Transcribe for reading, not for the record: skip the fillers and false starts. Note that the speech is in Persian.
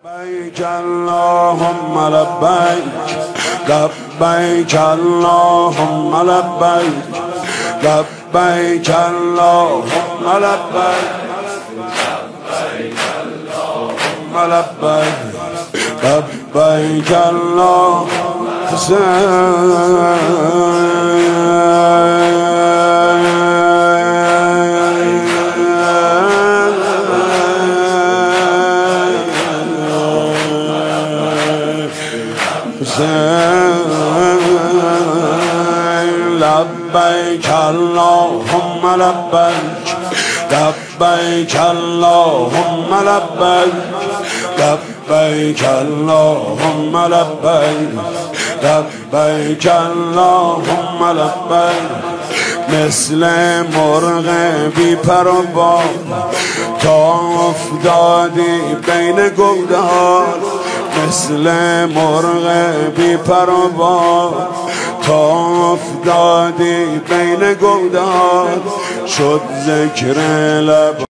لبيك اللهم لبيك لبيك اللهم لبيك لبيك اللهم لبيك اللهم لبيك لبيك اللهم لبيك اللهم لبيك لبيك اللهم لبيك لبيك اللهم لبيك لبيك اللهم لبيك مثل مرغ بی پر و بال تا افتادی بین گودال مثل مرغ بی پر و بال تا افتادی بین گودال شد ذکر لب